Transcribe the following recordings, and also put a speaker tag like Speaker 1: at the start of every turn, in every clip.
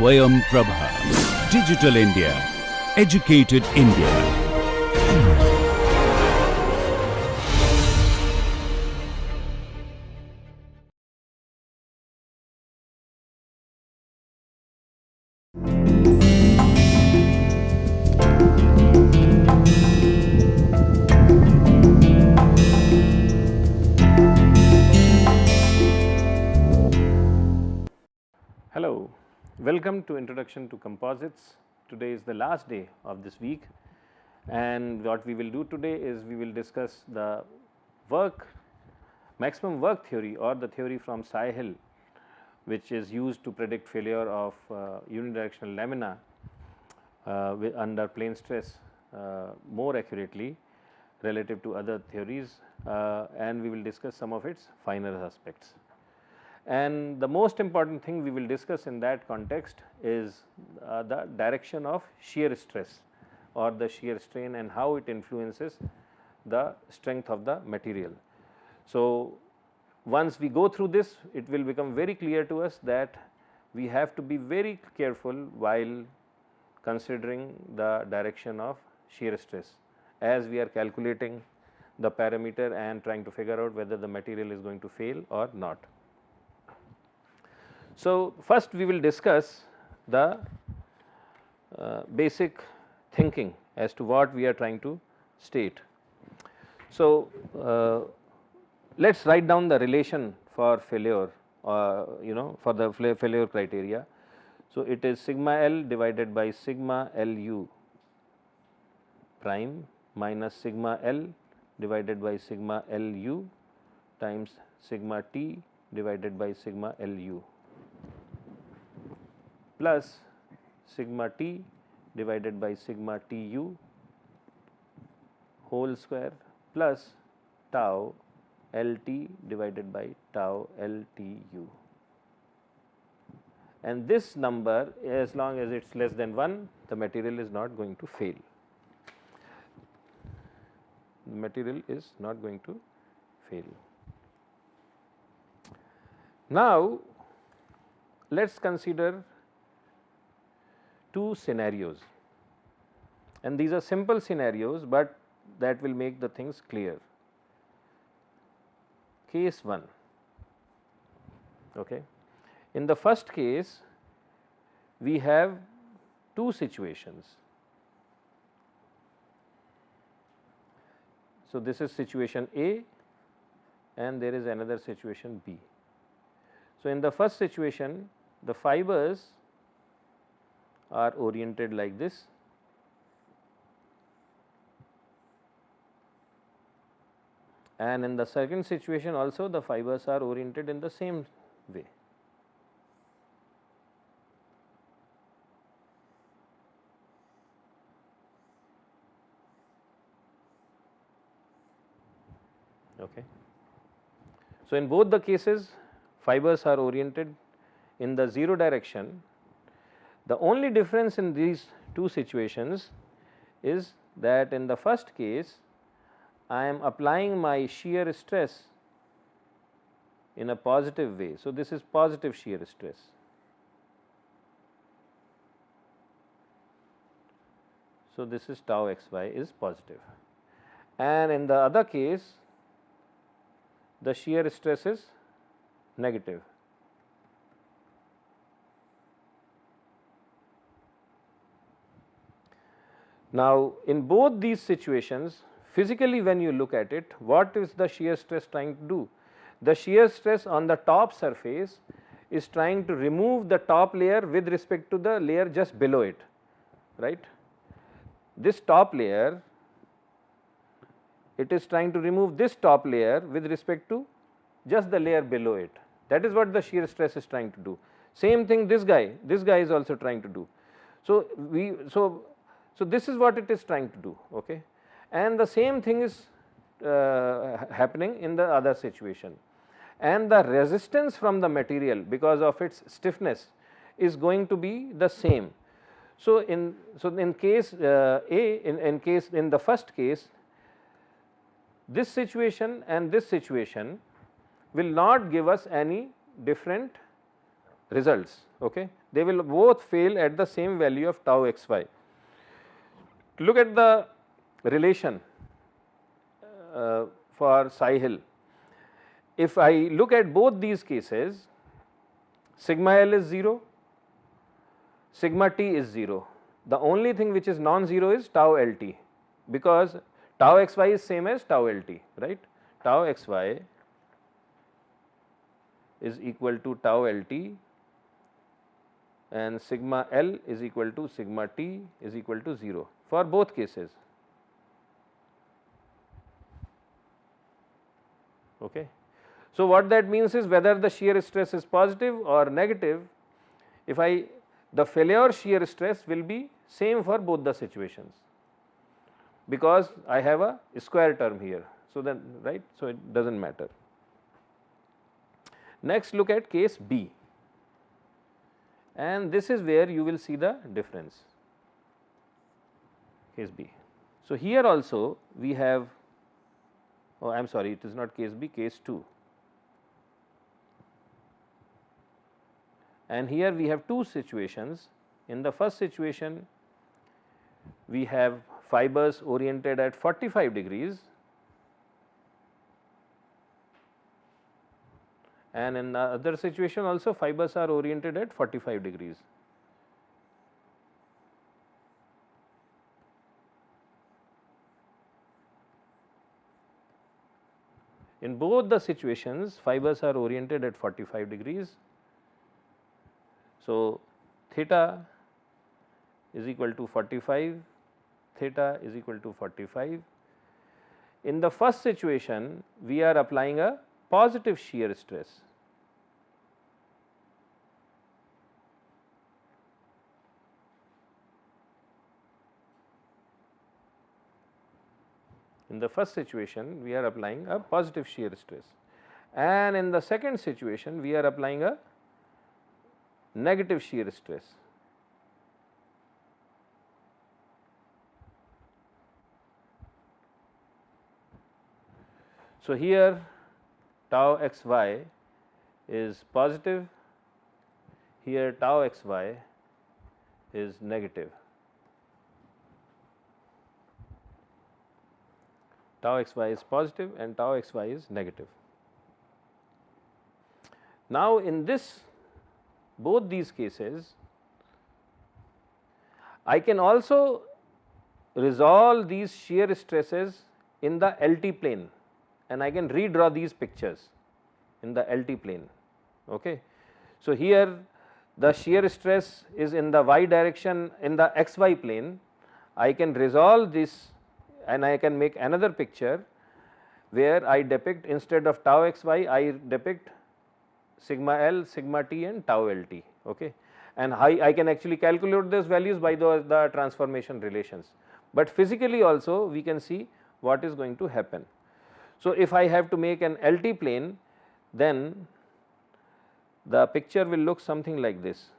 Speaker 1: SwayamPrabha. Digital India. Educated India.
Speaker 2: Hello, welcome to Introduction to Composites. Today is the last day of this week, and what we will do today is we will discuss the maximum work theory, or the theory from Sahil, which is used to predict failure of unidirectional lamina under plane stress more accurately relative to other theories, and we will discuss some of its finer aspects. And the most important thing we will discuss in that context is the direction of shear stress or the shear strain and how it influences the strength of the material. So, once we go through this, it will become very clear to us that we have to be very careful while considering the direction of shear stress as we are calculating the parameter and trying to figure out whether the material is going to fail or not. So, first we will discuss the basic thinking as to what we are trying to state. So, let us write down the relation for failure for the failure criteria. So, it is sigma L divided by sigma LU prime minus sigma L divided by sigma LU times sigma T divided by sigma LU plus sigma T divided by sigma TU whole square plus tau LT divided by tau LTU, and this number, as long as it is less than 1, the material is not going to fail. The material is not going to fail. Now, let us consider two scenarios, and these are simple scenarios, but that will make the things clear. Case 1. Okay. In the first case, we have two situations. So, this is situation A and there is another situation B. So, in the first situation, the fibers are oriented like this, and in the second situation also the fibers are oriented in the same way. Okay. So, in both the cases fibers are oriented in the 0 direction. The only difference in these two situations is that in the first case I am applying my shear stress in a positive way. So, this is positive shear stress. So, this is tau xy is positive, and in the other case the shear stress is negative. Now, in both these situations, physically when you look at it, what is the shear stress trying to do? The shear stress on the top surface is trying to remove the top layer with respect to the layer just below it, right. This top layer, it is trying to remove this top layer with respect to just the layer below it. That is what the shear stress is trying to do. Same thing this guy is also trying to do. So, so this is what it is trying to do, okay. And the same thing is happening in the other situation, and the resistance from the material because of its stiffness is going to be the same. So, in case in the first case, this situation and this situation will not give us any different results. Okay. They will both fail at the same value of tau xy. Look at the relation for psi hill. If I look at both these cases, sigma L is 0, sigma T is 0. The only thing which is non-zero is tau LT, because tau xy is same as tau LT, right. Tau xy is equal to tau LT and sigma L is equal to sigma T is equal to 0 for both cases. Okay. So, what that means is whether the shear stress is positive or negative, if the failure shear stress will be same for both the situations, because I have a square term here. So, then right, so it does not matter. Next, look at case B, and this is where you will see the difference, case B. So, here also we have, oh I am sorry, it is not case B, case 2. And here we have two situations. In the first situation, we have fibers oriented at 45 degrees, and in the other situation also fibers are oriented at 45 degrees. In both the situations, fibers are oriented at 45 degrees. So, theta is equal to 45, theta is equal to 45. In the first situation, we are applying a positive shear stress. In the first situation, we are applying a positive shear stress, and in the second situation, we are applying a negative shear stress. So, here tau xy is positive, here tau xy is negative. Tau xy is positive and tau xy is negative. Now, in both these cases, I can also resolve these shear stresses in the LT plane, and I can redraw these pictures in the LT plane. Okay. So, here the shear stress is in the y direction in the xy plane. I can resolve this and I can make another picture where I depict, instead of tau xy, I depict sigma L, sigma T and tau LT. Okay. And I can actually calculate those values by the transformation relations, but physically also we can see what is going to happen. So, if I have to make an LT plane, then the picture will look something like this.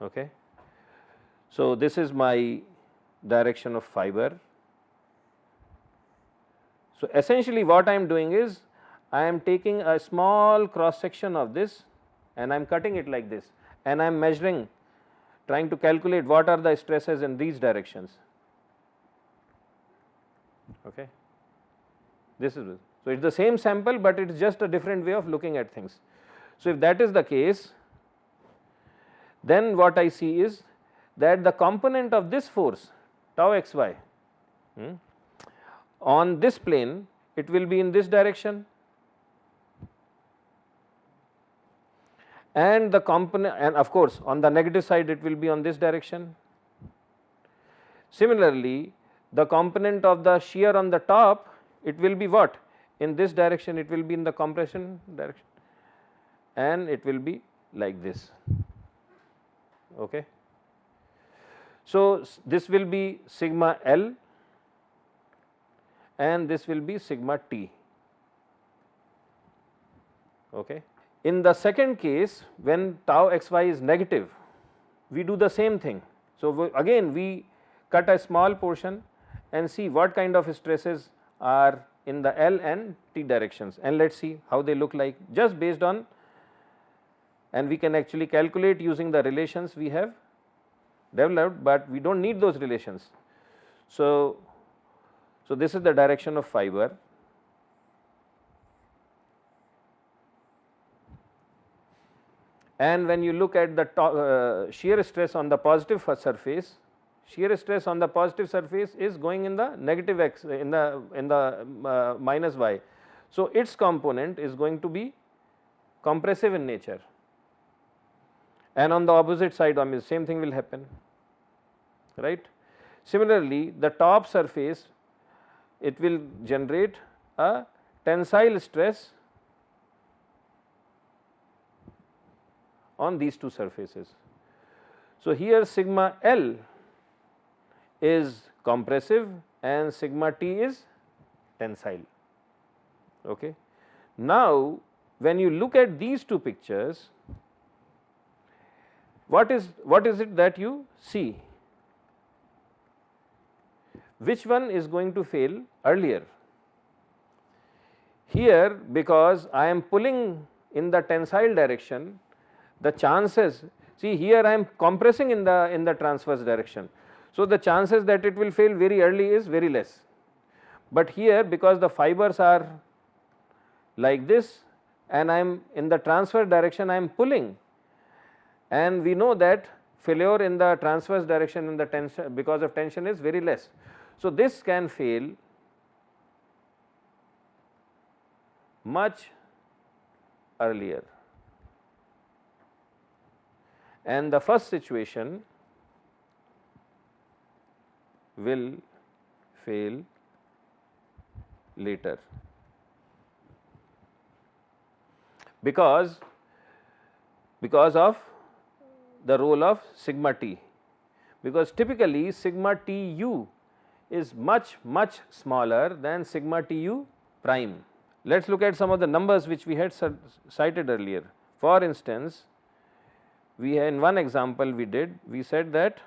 Speaker 2: Okay. So, this is my direction of fiber. So, essentially what I am doing is I am taking a small cross section of this and I am cutting it like this, and I am measuring, trying to calculate what are the stresses in these directions. Okay. This is, so it is the same sample, but it is just a different way of looking at things. So, if that is the case, then what I see is that the component of this force tau xy on this plane, it will be in this direction, and the component, and of course on the negative side it will be on this direction. Similarly, the component of the shear on the top, it will be what? In this direction, it will be in the compression direction, and it will be like this. Okay. So, this will be sigma L and this will be sigma T. Okay. In the second case, when tau xy is negative, we do the same thing. So, again we cut a small portion and see what kind of stresses are in the L and T directions, and let us see how they look like just based on, and we can actually calculate using the relations we have developed, but we do not need those relations. So this is the direction of fiber, and when you look at the shear stress on the positive surface, shear stress on the positive surface is going in the negative x, in the minus y. So its component is going to be compressive in nature, and on the opposite side, I mean, same thing will happen, right. Similarly, the top surface, it will generate a tensile stress on these two surfaces. So here sigma L is compressive and sigma T is tensile. Okay. Now, when you look at these two pictures, what is it that you see? Which one is going to fail earlier? Here, because I am pulling in the tensile direction, the chances, see here I am compressing in the transverse direction. So the chances that it will fail very early is very less, but here because the fibers are like this and I am in the transverse direction, I am pulling, and we know that failure in the transverse direction in the tension because of tension is very less. So this can fail much earlier, and the first situation will fail later, because of the role of sigma t, because typically sigma t u is much smaller than sigma t u prime. Let us look at some of the numbers which we had cited earlier. For instance, we in one example we said that,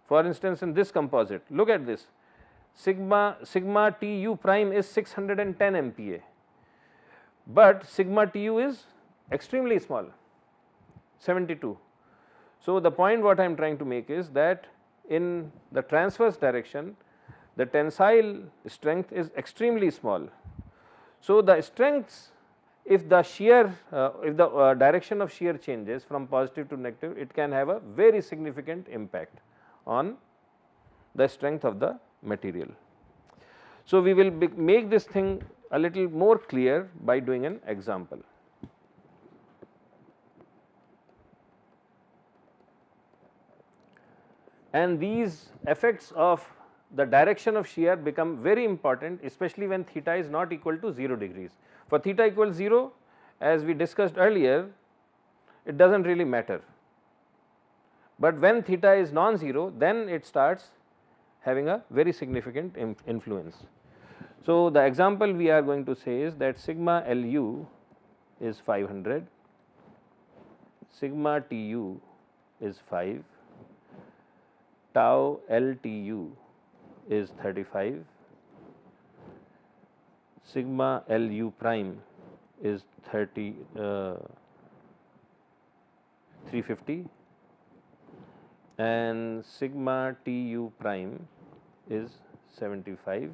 Speaker 2: for instance, in this composite, look at this, sigma t u prime is 610 MPa, but sigma t u is extremely small, 72. So the point what I am trying to make is that in the transverse direction, the tensile strength is extremely small. So the strengths, if the shear, if the direction of shear changes from positive to negative, it can have a very significant impact on the strength of the material. So we will make this thing a little more clear by doing an example. And these effects of the direction of shear become very important, especially when theta is not equal to 0 degrees. For theta equals 0, as we discussed earlier, it does not really matter, but when theta is non-zero, then it starts having a very significant influence. So the example we are going to say is that sigma Lu is 500, sigma Tu is 5, tau Ltu is 35, sigma Lu prime is 350, and sigma Tu prime is 75.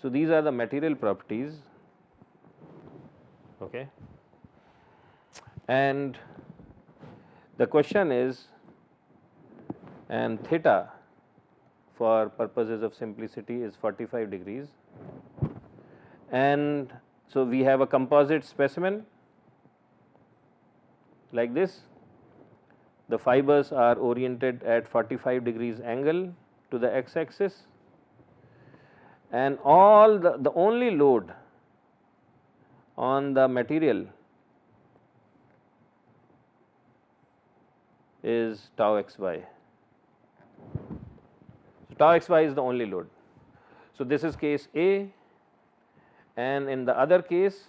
Speaker 2: So these are the material properties, okay. And the question is, and theta for purposes of simplicity is 45 degrees, and so we have a composite specimen like this. The fibers are oriented at 45 degrees angle to the x axis, and all the only load on the material is tau xy. So tau xy is the only load. So this is case A, and in the other case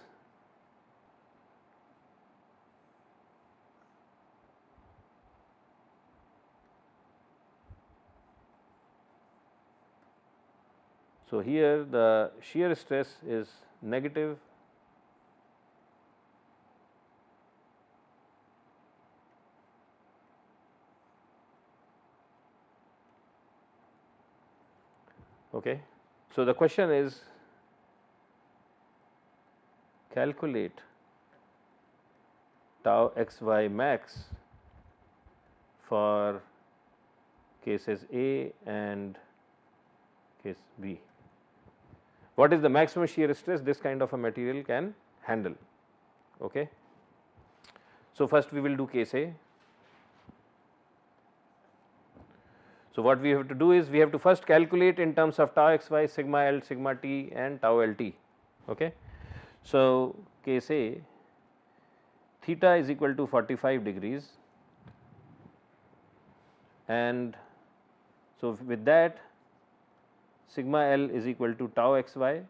Speaker 2: So, here the shear stress is negative okay. So, the question is calculate tau xy max for cases A and case B. What is the maximum shear stress this kind of a material can handle? Okay. So, first we will do case A. So, what we have to do is we have to first calculate in terms of tau xy, sigma L, sigma t and tau LT. Okay. So, case A, theta is equal to 45 degrees, and so with that sigma L is equal to tau xy,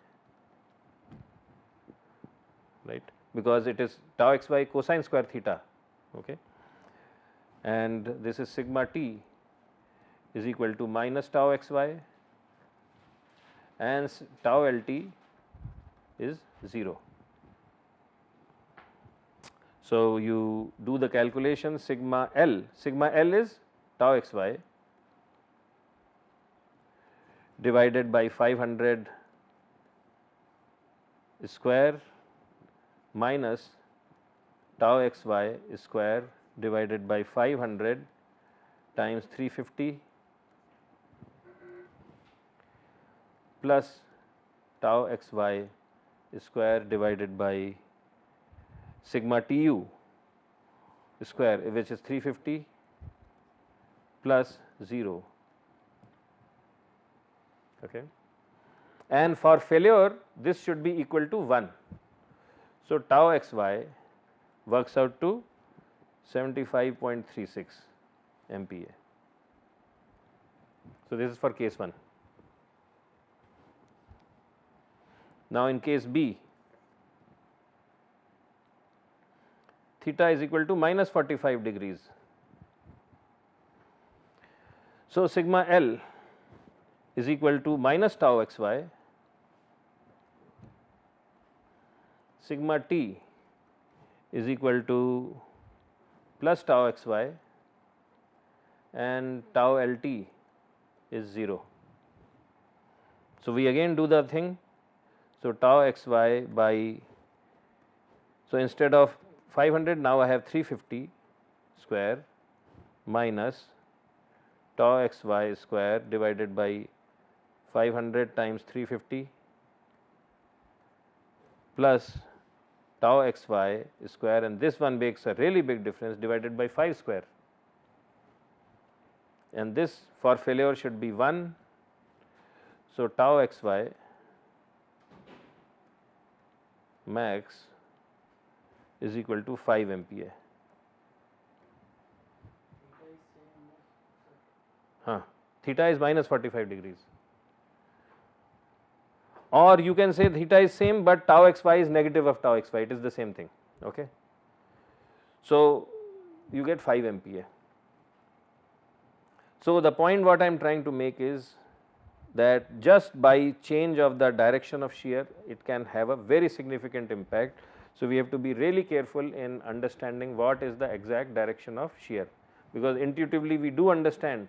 Speaker 2: right, because it is tau xy cosine square theta, okay, and this is sigma t is equal to minus tau xy and tau LT is 0. So, you do the calculation sigma L is tau xy divided by 500 square minus tau xy square divided by 500 times 350 plus tau xy square divided by sigma tu square, which is 350 plus 0. Okay. And for failure this should be equal to 1. So, tau xy works out to 75.36 MPa. So, this is for case 1. Now, in case B, theta is equal to minus 45 degrees. So, sigma L is equal to minus tau xy, sigma t is equal to plus tau xy and tau LT is 0. So, we again do the thing. So, tau xy by, so instead of 500 now I have 350 square minus tau xy square divided by 500 times 350 plus tau xy square, and this one makes a really big difference, divided by 5 square, and this for failure should be 1. So, tau xy max is equal to 5 MPa. Theta is minus 45 degrees, or you can say theta is same, but tau xy is negative of tau xy, it is the same thing. Okay. So, you get 5 MPa. So, the point what I am trying to make is that just by change of the direction of shear it can have a very significant impact. So, we have to be really careful in understanding what is the exact direction of shear, because intuitively we do understand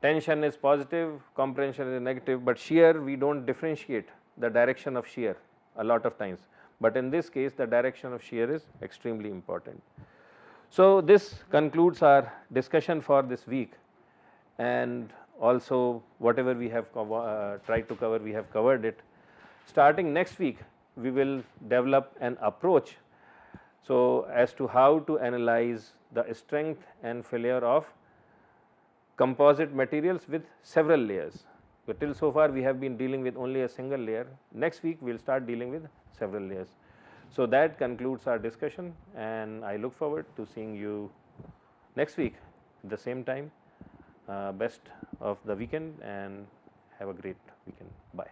Speaker 2: tension is positive, compression is negative, but shear we do not differentiate the direction of shear a lot of times, but in this case the direction of shear is extremely important. So, this concludes our discussion for this week, and also whatever we have tried to cover, we have covered it. Starting next week we will develop an approach, so as to how to analyze the strength and failure of composite materials with several layers. But till so far we have been dealing with only a single layer. Next week we will start dealing with several layers. So, that concludes our discussion, and I look forward to seeing you next week at the same time. Best of the weekend and have a great weekend. Bye.